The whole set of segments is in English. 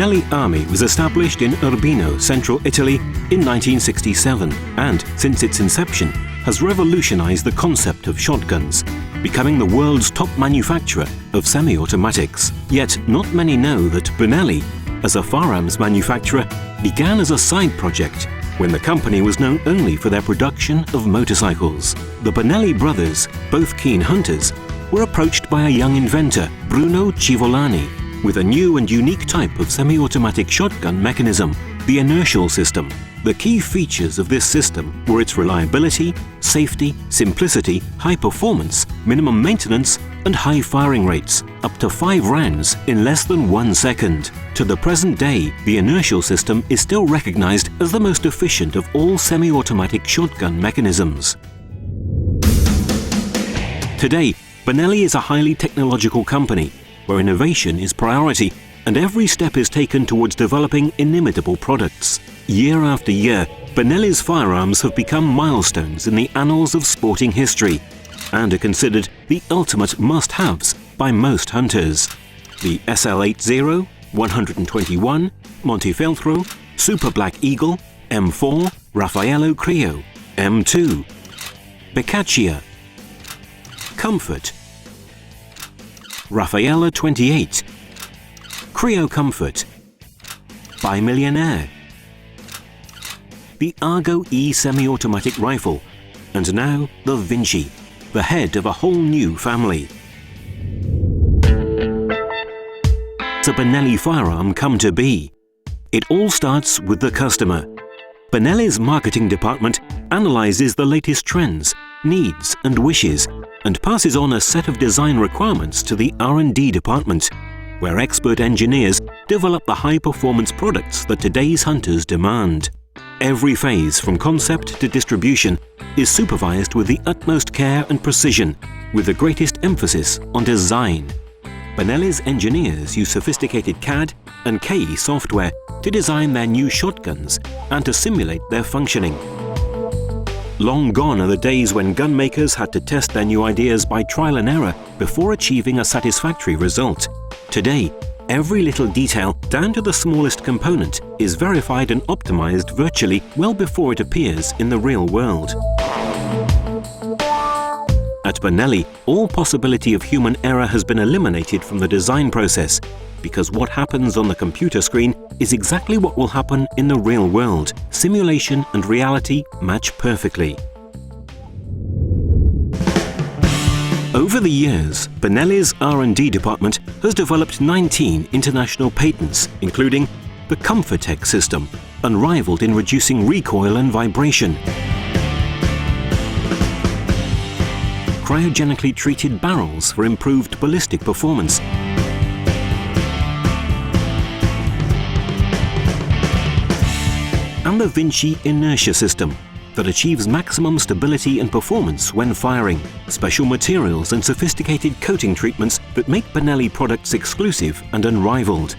Benelli Army was established in Urbino, central Italy in 1967 and, since its inception, has revolutionized the concept of shotguns, becoming the world's top manufacturer of semi-automatics. Yet not many know that Benelli, as a firearms manufacturer, began as a side project when the company was known only for their production of motorcycles. The Benelli brothers, both keen hunters, were approached by a young inventor, Bruno Civolani, with a new and unique type of semi-automatic shotgun mechanism, the inertial system. The key features of this system were its reliability, safety, simplicity, high performance, minimum maintenance, and high firing rates, up to 5 rounds in less than 1 second. To the present day, the inertial system is still recognized as the most efficient of all semi-automatic shotgun mechanisms. Today, Benelli is a highly technological company where innovation is priority and every step is taken towards developing inimitable products. Year after year, Benelli's firearms have become milestones in the annals of sporting history and are considered the ultimate must-haves by most hunters. The SL80, 121, Montefeltro, Super Black Eagle, M4, Raffaello Creo, M2, Becaccia, Comfort, Raffaella 28, Creo Comfort, by Millionaire, the Argo E semi-automatic rifle, and now the Vinci, the head of a whole new family. Does a Benelli firearm come to be? It all starts with the customer. Benelli's marketing department analyzes the latest trends, needs and wishes, and passes on a set of design requirements to the R&D department, where expert engineers develop the high-performance products that today's hunters demand. Every phase, from concept to distribution, is supervised with the utmost care and precision, with the greatest emphasis on design. Benelli's engineers use sophisticated CAD and KE software to design their new shotguns and to simulate their functioning. Long gone are the days when gun makers had to test their new ideas by trial and error before achieving a satisfactory result. Today, every little detail, down to the smallest component, is verified and optimized virtually well before it appears in the real world. At Benelli, all possibility of human error has been eliminated from the design process, because what happens on the computer screen is exactly what will happen in the real world. Simulation and reality match perfectly. Over the years, Benelli's R&D department has developed 19 international patents, including the Comfortech system, unrivaled in reducing recoil and vibration, cryogenically treated barrels for improved ballistic performance, and the Vinci inertia system that achieves maximum stability and performance when firing, special materials and sophisticated coating treatments that make Benelli products exclusive and unrivaled.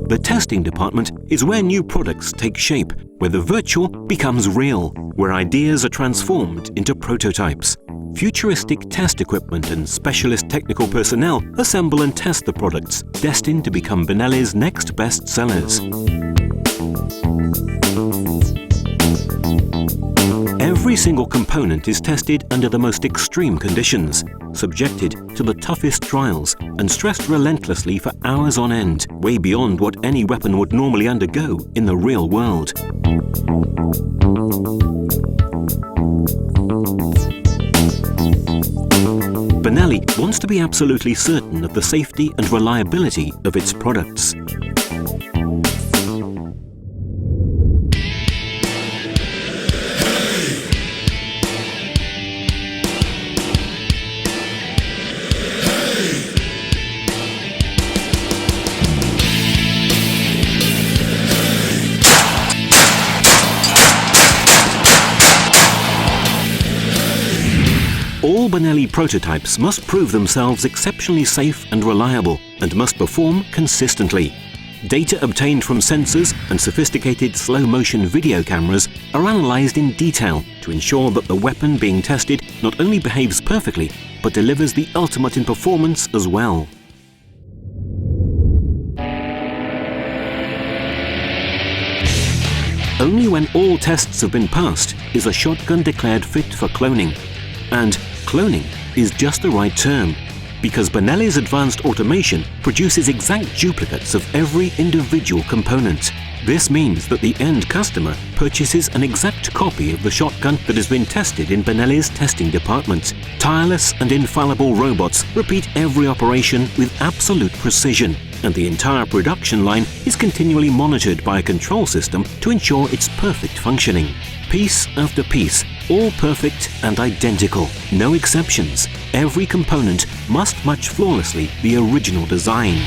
The testing department is where new products take shape, where the virtual becomes real, where ideas are transformed into prototypes. Futuristic test equipment and specialist technical personnel assemble and test the products, destined to become Benelli's next best sellers. Every single component is tested under the most extreme conditions, subjected to the toughest trials, and stressed relentlessly for hours on end, way beyond what any weapon would normally undergo in the real world. Benelli wants to be absolutely certain of the safety and reliability of its products. All Benelli prototypes must prove themselves exceptionally safe and reliable, and must perform consistently. Data obtained from sensors and sophisticated slow-motion video cameras are analyzed in detail to ensure that the weapon being tested not only behaves perfectly, but delivers the ultimate in performance as well. Only when all tests have been passed is a shotgun declared fit for cloning. And cloning is just the right term, because Benelli's advanced automation produces exact duplicates of every individual component. This means that the end customer purchases an exact copy of the shotgun that has been tested in Benelli's testing department. Tireless and infallible robots repeat every operation with absolute precision, and the entire production line is continually monitored by a control system to ensure its perfect functioning. Piece after piece, all perfect and identical, no exceptions. Every component must match flawlessly the original design.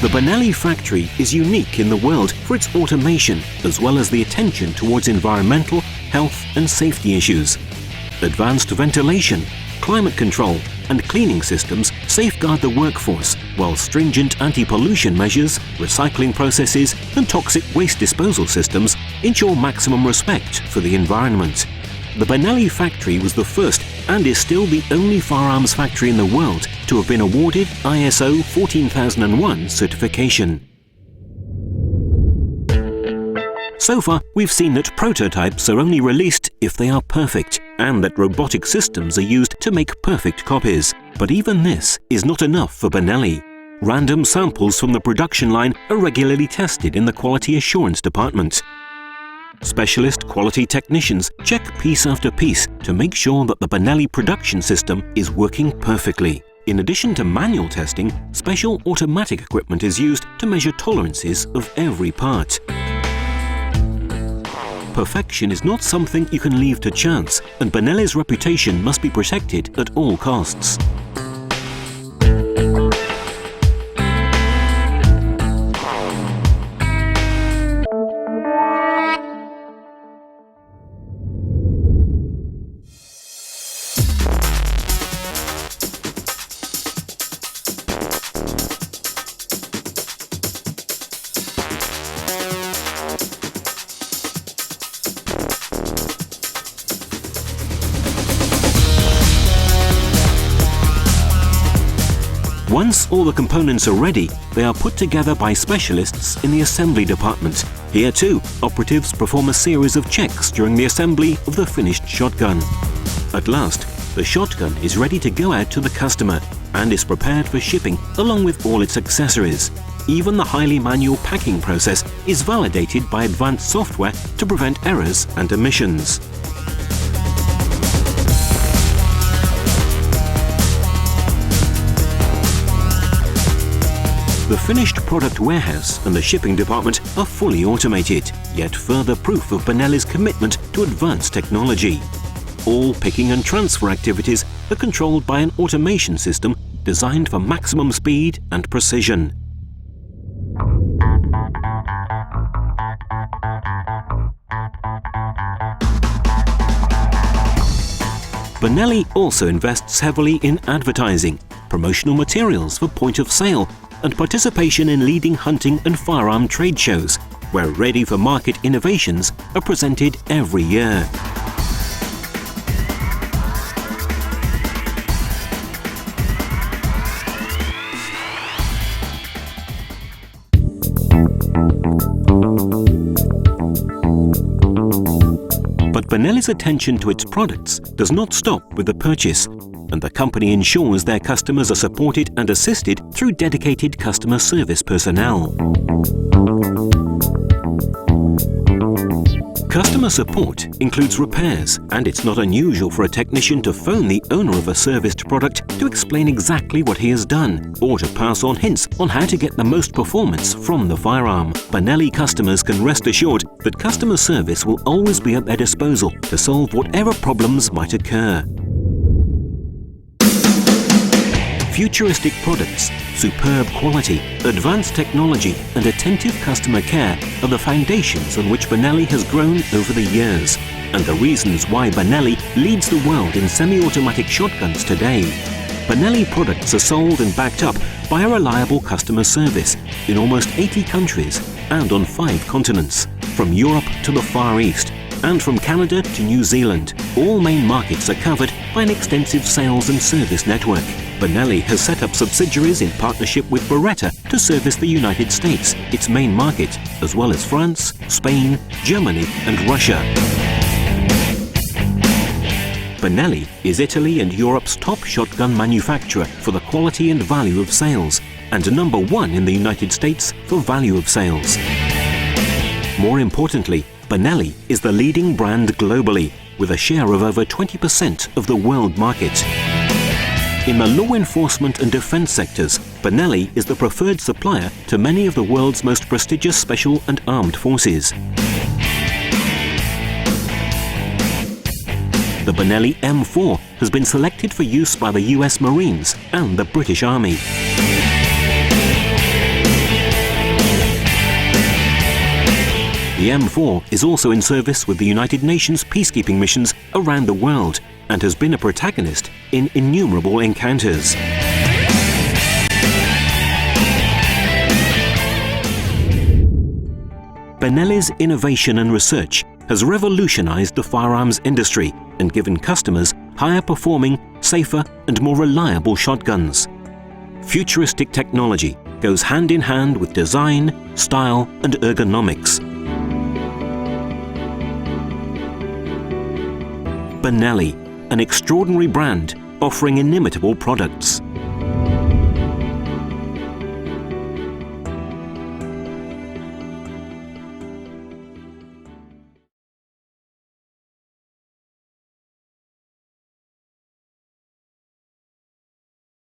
The Benelli factory is unique in the world for its automation as well as the attention towards environmental, health and safety issues. Advanced ventilation, climate control and cleaning systems safeguard the workforce, while stringent anti-pollution measures, recycling processes and toxic waste disposal systems ensure maximum respect for the environment. The Benelli factory was the first and is still the only firearms factory in the world to have been awarded ISO 14001 certification. So far, we've seen that prototypes are only released if they are perfect, and that robotic systems are used to make perfect copies. But even this is not enough for Benelli. Random samples from the production line are regularly tested in the quality assurance department. Specialist quality technicians check piece after piece to make sure that the Benelli production system is working perfectly. In addition to manual testing, special automatic equipment is used to measure tolerances of every part. Perfection is not something you can leave to chance, and Benelli's reputation must be protected at all costs. Once all the components are ready, they are put together by specialists in the assembly department. Here too, operatives perform a series of checks during the assembly of the finished shotgun. At last, the shotgun is ready to go out to the customer and is prepared for shipping along with all its accessories. Even the highly manual packing process is validated by advanced software to prevent errors and omissions. The finished product warehouse and the shipping department are fully automated, yet further proof of Benelli's commitment to advanced technology. All picking and transfer activities are controlled by an automation system designed for maximum speed and precision. Benelli also invests heavily in advertising, promotional materials for point of sale, and participation in leading hunting and firearm trade shows, where ready-for-market innovations are presented every year. But Benelli's attention to its products does not stop with the purchase, and the company ensures their customers are supported and assisted through dedicated customer service personnel. Customer support includes repairs, and it's not unusual for a technician to phone the owner of a serviced product to explain exactly what he has done, or to pass on hints on how to get the most performance from the firearm. Benelli customers can rest assured that customer service will always be at their disposal to solve whatever problems might occur. Futuristic products, superb quality, advanced technology and attentive customer care are the foundations on which Benelli has grown over the years, and the reasons why Benelli leads the world in semi-automatic shotguns today. Benelli products are sold and backed up by a reliable customer service in almost 80 countries and on 5 continents, from Europe to the Far East, and from Canada to New Zealand. All main markets are covered by an extensive sales and service network. Benelli has set up subsidiaries in partnership with Beretta to service the United States, its main market, as well as France, Spain, Germany and Russia. Benelli is Italy and Europe's top shotgun manufacturer for the quality and value of sales, and #1 in the United States for value of sales. More importantly, Benelli is the leading brand globally, with a share of over 20% of the world market. In the law enforcement and defense sectors, Benelli is the preferred supplier to many of the world's most prestigious special and armed forces. The Benelli M4 has been selected for use by the US Marines and the British Army. The M4 is also in service with the United Nations peacekeeping missions around the world and has been a protagonist in innumerable encounters. Benelli's innovation and research has revolutionized the firearms industry and given customers higher performing, safer and more reliable shotguns. Futuristic technology goes hand in hand with design, style and ergonomics. Benelli, an extraordinary brand offering inimitable products.